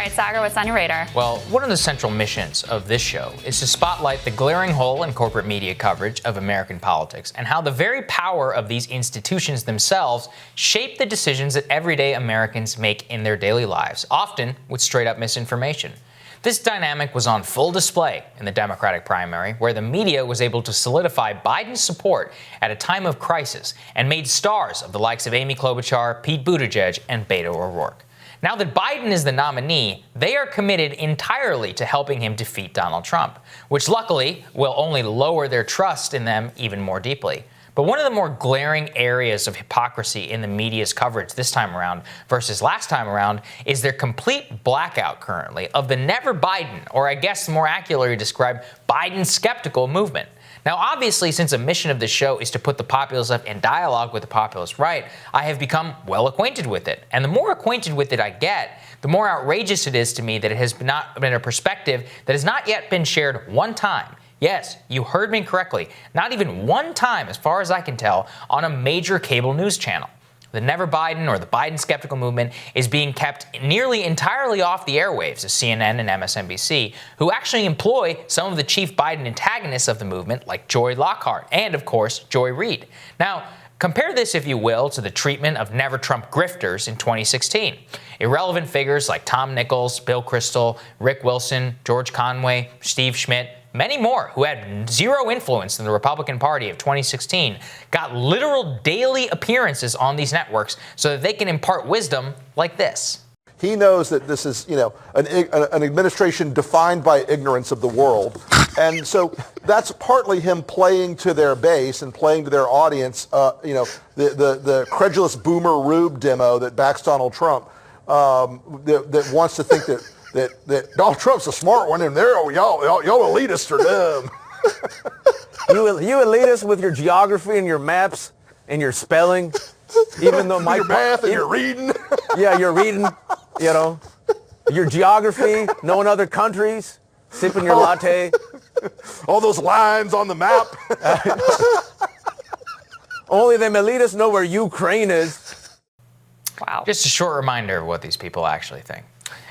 right, Saagar, what's on your radar? Well, one of the central missions of this show is to spotlight the glaring hole in corporate media coverage of American politics and how the very power of these institutions themselves shape the decisions that everyday Americans make in their daily lives, often with straight-up misinformation. This dynamic was on full display in the Democratic primary, where the media was able to solidify Biden's support at a time of crisis and made stars of the likes of Amy Klobuchar, Pete Buttigieg, and Beto O'Rourke. Now that Biden is the nominee, they are committed entirely to helping him defeat Donald Trump, which luckily will only lower their trust in them even more deeply. But one of the more glaring areas of hypocrisy in the media's coverage this time around versus last time around is their complete blackout currently of the never Biden, or I guess more accurately described, Biden skeptical movement. Now, obviously, since a mission of this show is to put the populace left in dialogue with the populace right, I have become well acquainted with it. And the more acquainted with it I get, the more outrageous it is to me that it has not been a perspective that has not yet been shared one time. Yes, you heard me correctly. Not even one time, as far as I can tell, on a major cable news channel. The Never Biden or the Biden skeptical movement is being kept nearly entirely off the airwaves of CNN and MSNBC, who actually employ some of the chief Biden antagonists of the movement, like Joy Lockhart and, of course, Joy Reade. Now, compare this, if you will, to the treatment of Never Trump grifters in 2016. Irrelevant figures like Tom Nichols, Bill Kristol, Rick Wilson, George Conway, Steve Schmidt, many more who had zero influence in the Republican Party of 2016 got literal daily appearances on these networks so that they can impart wisdom like this. He knows that this is, an administration defined by ignorance of the world. And so that's partly him playing to their base and playing to their audience, the credulous boomer Rube demo that backs Donald Trump, that wants to think that Donald Trump's a smart one, and y'all elitists are dumb. You elitists with your geography and your maps and your spelling, even though your math and your reading. Yeah, you're reading, your geography, knowing other countries, sipping your latte. All those lines on the map. Only them elitists know where Ukraine is. Wow. Just a short reminder of what these people actually think.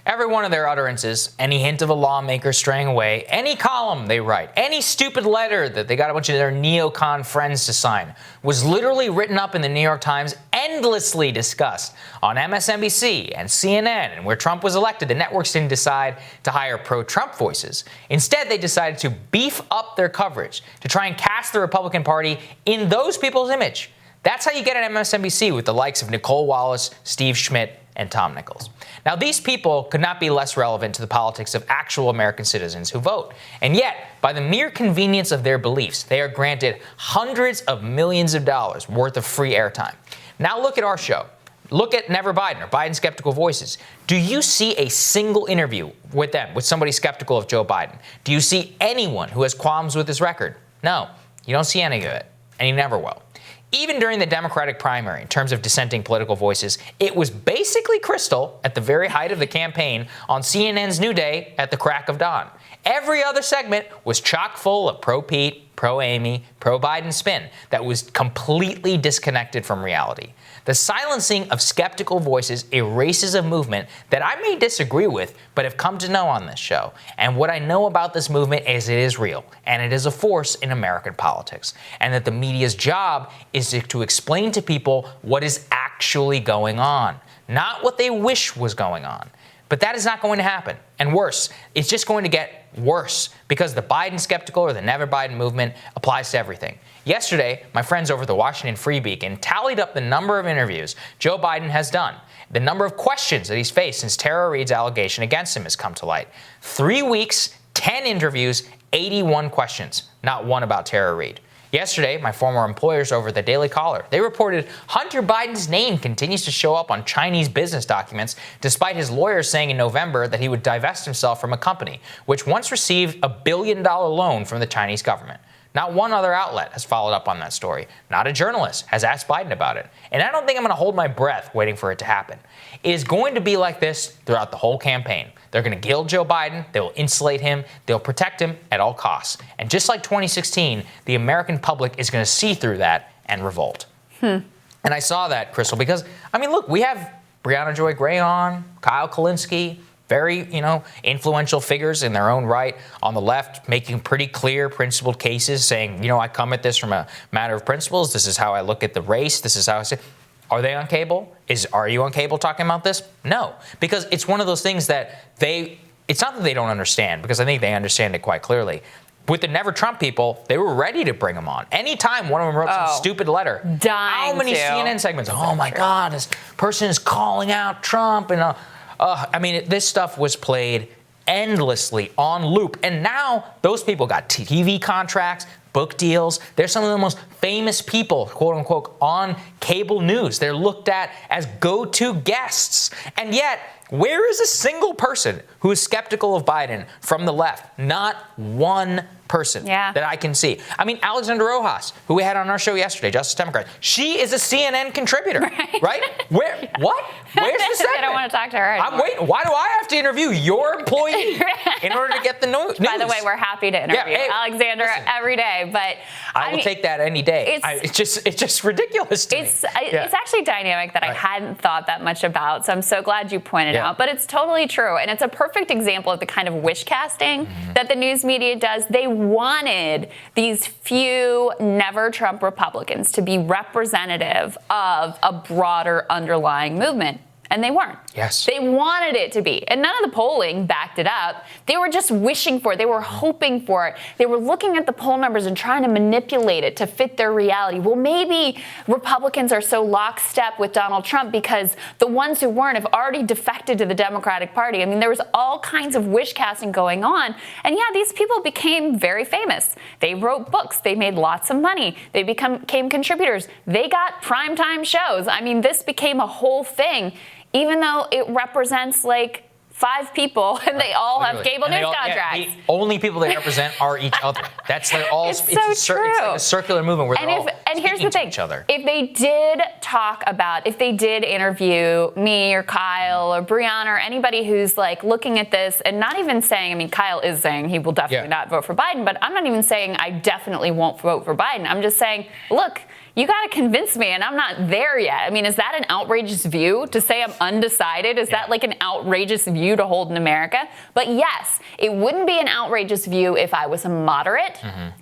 Every one of their utterances, any hint of a lawmaker straying away, any column they write, any stupid letter that they got a bunch of their neocon friends to sign, was literally written up in the New York Times, endlessly discussed on MSNBC and CNN. And where Trump was elected, the networks didn't decide to hire pro-Trump voices. Instead, they decided to beef up their coverage to try and cast the Republican Party in those people's image. That's how you get an MSNBC with the likes of Nicole Wallace, Steve Schmidt, and Tom Nichols. Now, these people could not be less relevant to the politics of actual American citizens who vote. And yet, by the mere convenience of their beliefs, they are granted hundreds of millions of dollars worth of free airtime. Now look at our show. Look at Never Biden or Biden Skeptical Voices. Do you see a single interview with them, with somebody skeptical of Joe Biden? Do you see anyone who has qualms with his record? No, you don't see any of it, and you never will. Even during the Democratic primary, in terms of dissenting political voices, it was basically crystal at the very height of the campaign on CNN's New Day at the crack of dawn. Every other segment was chock full of pro-Pete, pro-Amy, pro-Biden spin that was completely disconnected from reality. The silencing of skeptical voices erases a movement that I may disagree with, but have come to know on this show. And what I know about this movement is it is real, and it is a force in American politics. And that the media's job is to explain to people what is actually going on, not what they wish was going on. But that is not going to happen. And worse, it's just going to get worse because the Biden skeptical or the Never Biden movement applies to everything. Yesterday, my friends over at the Washington Free Beacon tallied up the number of interviews Joe Biden has done, the number of questions that he's faced since Tara Reade's allegation against him has come to light. 3 weeks, 10 interviews, 81 questions, not one about Tara Reade. Yesterday, my former employers over at the Daily Caller, they reported Hunter Biden's name continues to show up on Chinese business documents, despite his lawyers saying in November that he would divest himself from a company, which once received a $1 billion loan from the Chinese government. Not one other outlet has followed up on that story. Not a journalist has asked Biden about it. And I don't think I'm going to hold my breath waiting for it to happen. It is going to be like this throughout the whole campaign. They're going to gild Joe Biden. They will insulate him. They'll protect him at all costs. And just like 2016, the American public is going to see through that and revolt. And I saw that, Crystal, because, look, we have Brianna Joy Gray on, Kyle Kulinski, very, influential figures in their own right on the left, making pretty clear, principled cases, saying, I come at this from a matter of principles. This is how I look at the race. This is how I say. Are they on cable? Are you on cable talking about this? No, because it's one of those things that it's not that they don't understand, because I think they understand it quite clearly. With the Never Trump people, they were ready to bring them on. Anytime one of them wrote some stupid letter. How many CNN segments? Oh my God, this person is calling out Trump. And this stuff was played endlessly on loop. And now those people got TV contracts, book deals. They're some of the most famous people, quote unquote, on cable news. They're looked at as go-to guests. And yet, where is a single person who is skeptical of Biden from the left? Not one person that I can see. I mean, Alexandra Rojas, who we had on our show yesterday, Justice Democrat, she is a CNN contributor, right? Where? What? Where's the segment? I don't want to talk to her anymore. I'm waiting. Why do I have to interview your employee in order to get the news? By the way, we're happy to interview Alexandra every day, but I will take that any day. It's just ridiculous to me. It's actually dynamic that I hadn't thought that much about, so I'm so glad you pointed out. But it's totally true, and it's a perfect example of the kind of wish casting that the news media does. They wanted these few Never Trump Republicans to be representative of a broader underlying movement. And they weren't. Yes. They wanted it to be. And none of the polling backed it up. They were just wishing for it. They were hoping for it. They were looking at the poll numbers and trying to manipulate it to fit their reality. Well, maybe Republicans are so lockstep with Donald Trump because the ones who weren't have already defected to the Democratic Party. I mean, there was all kinds of wish casting going on. And these people became very famous. They wrote books. They made lots of money. They became contributors. They got primetime shows. I mean, this became a whole thing. Even though it represents like 5 people and they all have cable news contracts. The only people they represent are each other. It's so true. It's like a circular movement where they're all speaking to each other. If they did interview me or Kyle or Brianna or anybody who's like looking at this and not even saying, I mean, Kyle is saying he will definitely not vote for Biden, but I'm not even saying I definitely won't vote for Biden. I'm just saying, look, you got to convince me, and I'm not there yet. I mean, is that an outrageous view to say I'm undecided? Is that like an outrageous view to hold in America? But yes, it wouldn't be an outrageous view if I was a moderate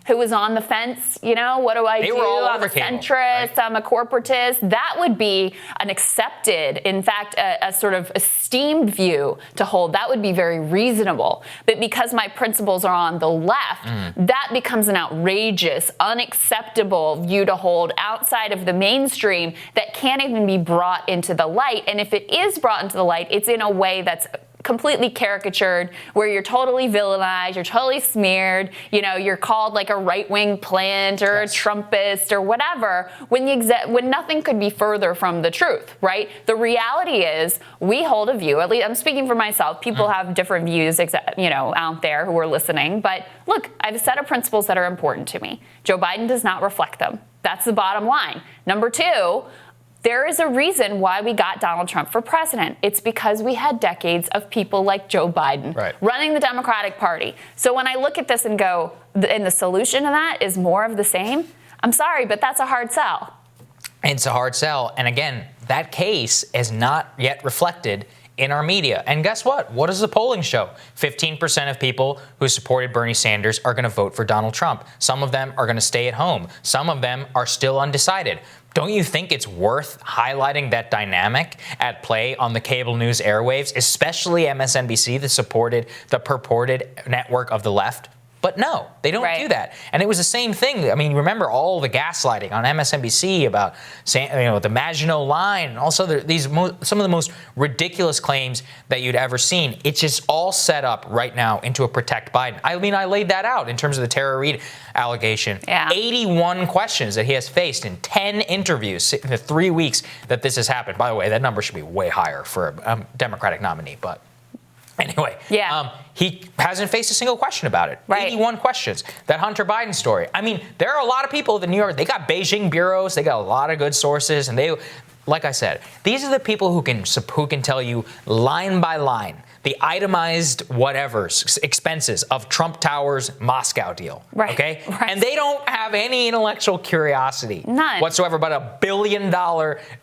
who was on the fence. What do I do? I'm a centrist. Right? I'm a corporatist. That would be an accepted, in fact, a sort of esteemed view to hold. That would be very reasonable. But because my principles are on the left, that becomes an outrageous, unacceptable view to hold outside of the mainstream that can't even be brought into the light. And if it is brought into the light, it's in a way that's completely caricatured, where you're totally villainized, you're totally smeared, you're called like a right-wing plant or a Trumpist or whatever, when nothing could be further from the truth, right? The reality is we hold a view, at least I'm speaking for myself, people have different views, out there who are listening, but look, I have a set of principles that are important to me. Joe Biden does not reflect them. That's the bottom line. Number 2, there is a reason why we got Donald Trump for president. It's because we had decades of people like Joe Biden running the Democratic Party. So when I look at this and go, and the solution to that is more of the same, I'm sorry, but that's a hard sell. It's a hard sell. And again, that case is not yet reflected in our media. And guess what? What does the polling show? 15% of people who supported Bernie Sanders are going to vote for Donald Trump. Some of them are going to stay at home. Some of them are still undecided. Don't you think it's worth highlighting that dynamic at play on the cable news airwaves, especially MSNBC, the purported network of the left? But no, they don't do that. And it was the same thing. I mean, remember all the gaslighting on MSNBC about the Maginot Line, and also some of the most ridiculous claims that you'd ever seen. It's just all set up right now into a protect Biden. I mean, I laid that out in terms of the Tara Reade allegation. 81 questions that he has faced in 10 interviews in the 3 weeks that this has happened. By the way, that number should be way higher for a Democratic nominee, but anyway, he hasn't faced a single question about it. 81 questions. That Hunter Biden story. I mean, there are a lot of people in New York. They got Beijing bureaus. They got a lot of good sources. And they, like I said, these are the people who can tell you line by line the itemized whatevers, expenses of Trump Tower's Moscow deal. Right. Okay? Right. And they don't have any intellectual curiosity None. whatsoever about $1 billion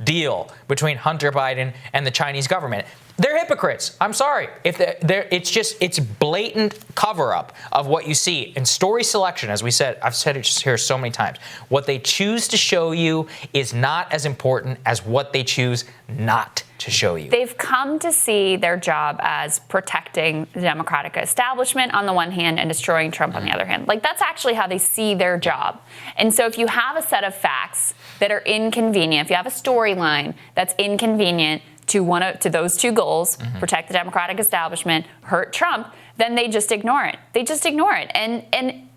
deal between Hunter Biden and the Chinese government. They're hypocrites. I'm sorry. If it's blatant cover-up of what you see. And story selection, as we said, I've said it here so many times. What they choose to show you is not as important as what they choose not to show you. They've come to see their job as protecting the Democratic establishment on the one hand and destroying Trump on the other hand. Like, that's actually how they see their job. And so if you have a set of facts that are inconvenient, if you have a storyline that's inconvenient to those two goals, protect the Democratic establishment, hurt Trump, then they just ignore it. They just ignore it. And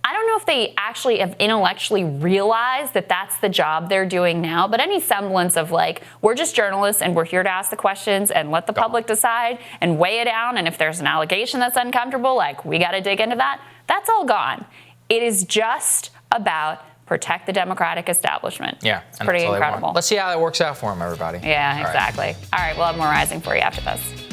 I don't know if they actually have intellectually realized that that's the job they're doing now, but any semblance of like, we're just journalists and we're here to ask the questions and let the public decide and weigh it down. And if there's an allegation that's uncomfortable, like, we got to dig into that, that's all gone. It is just about protect the Democratic establishment. Yeah. It's pretty incredible. Let's see how that works out for them, everybody. Yeah, All right. exactly. All right, we'll have more Rising for you after this.